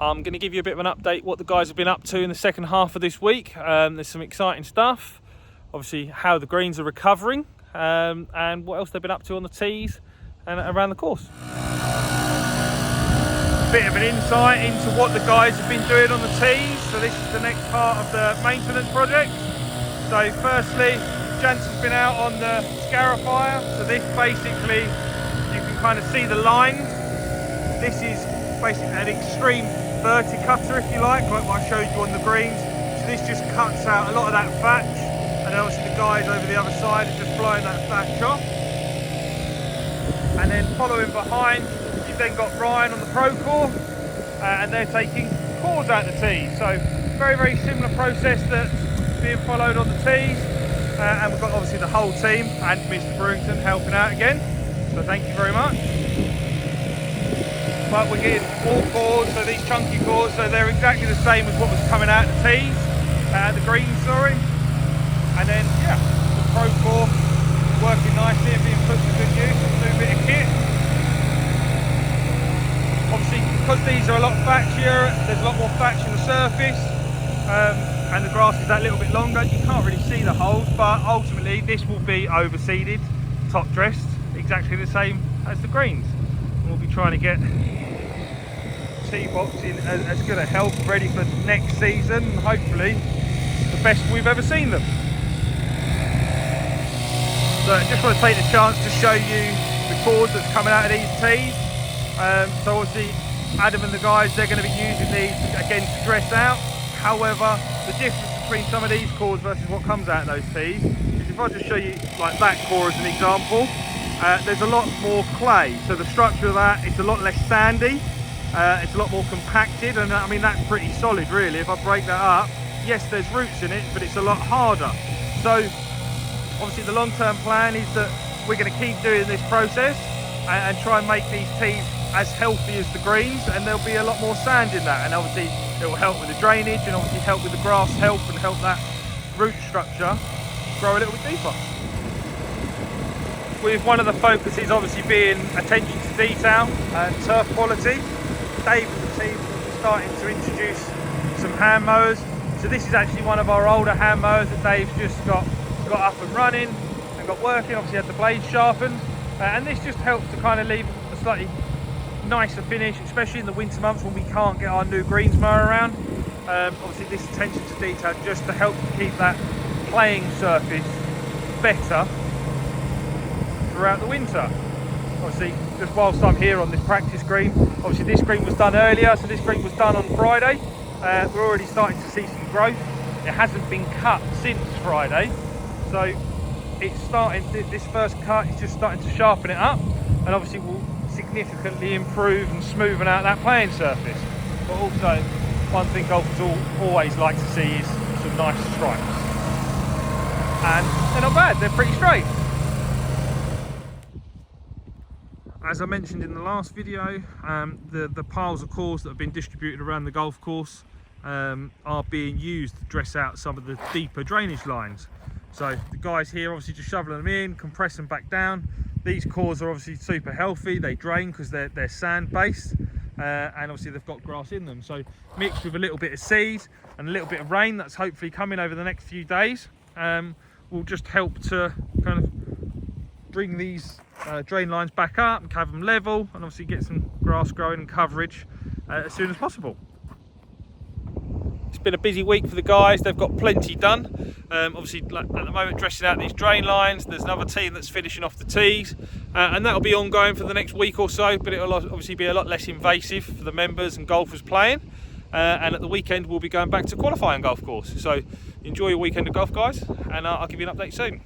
I'm going to give you a bit of an update what the guys have been up to in the second half of this week. There's some exciting stuff, obviously how the greens are recovering, and what else they've been up to on the tees and around the course. A bit of an insight into what the guys have been doing on the tees. So this is the next part of the maintenance project. So firstly, Jansen's been out on the scarifier. So this basically, you can kind of see the lines. This is basically an extreme verticutter, if you like what I showed you on the greens. So this just cuts out a lot of that thatch, and then obviously the guys over the other side are just blowing that thatch off. And then following behind, you've then got Ryan on the Pro Core, and they're taking cores out the tees. So very, very similar process that's being followed on the tees. And we've got obviously the whole team and Mr. Brewington helping out again. So thank you very much. But we're getting all cores, so these chunky cores, so they're exactly the same as what was coming out the tees, the greens, sorry. And then, yeah, the Pro Core working nicely and being put to good use. Do a bit of kit. Obviously, because these are a lot thatchier, there's a lot more thatch in the surface, and the grass is that little bit longer. You can't really see the holes, but ultimately this will be overseeded, top dressed, exactly the same as the greens. And we'll be trying to get tee box in as good a health, ready for next season, and hopefully the best we've ever seen them. So I just want to take the chance to show you the cord that's coming out of these tees. So obviously Adam and the guys, they're going to be using these again to dress out. However, the difference between some of these cores versus what comes out of those tees is, if I just show you like that core as an example, there's a lot more clay. So the structure of that, it's a lot less sandy, it's a lot more compacted, and I mean that's pretty solid really. If I break that up, yes there's roots in it, but it's a lot harder. So obviously the long-term plan is that we're going to keep doing this process and try and make these tees as healthy as the greens, and there'll be a lot more sand in that, and obviously it will help with the drainage and obviously help with the grass health and help that root structure grow a little bit deeper. With one of the focuses obviously being attention to detail and turf quality, Dave and the team will be starting to introduce some hand mowers. So this is actually one of our older hand mowers that Dave's just got up and running and got working. Obviously had the blades sharpened, and this just helps to kind of leave a slightly nicer finish, especially in the winter months when we can't get our new greens mower around. Obviously this attention to detail just to help keep that playing surface better throughout the winter. Obviously just whilst I'm here on this practice green, obviously this green was done earlier, so this green was done on Friday. We're already starting to see some growth. It hasn't been cut since Friday, so it's starting, this first cut is just starting to sharpen it up, and obviously will significantly improve and smoothen out that playing surface. But also, one thing golfers always like to see is some nice stripes, and they're not bad, they're pretty straight. As I mentioned in the last video, the piles of cores that have been distributed around the golf course are being used to dress out some of the deeper drainage lines. So the guys here obviously just shoveling them in, compress them back down. These cores are obviously super healthy, they drain because they're sand based, and obviously they've got grass in them. So mixed with a little bit of seed and a little bit of rain that's hopefully coming over the next few days, will just help to kind of bring these drain lines back up and have them level, and obviously get some grass growing and coverage as soon as possible. It's been a busy week for the guys, they've got plenty done. Obviously at the moment dressing out these drain lines, there's another team that's finishing off the tees, and that'll be ongoing for the next week or so, but it'll obviously be a lot less invasive for the members and golfers playing, and at the weekend we'll be going back to qualifying golf course. So enjoy your weekend of golf, guys, and I'll give you an update soon.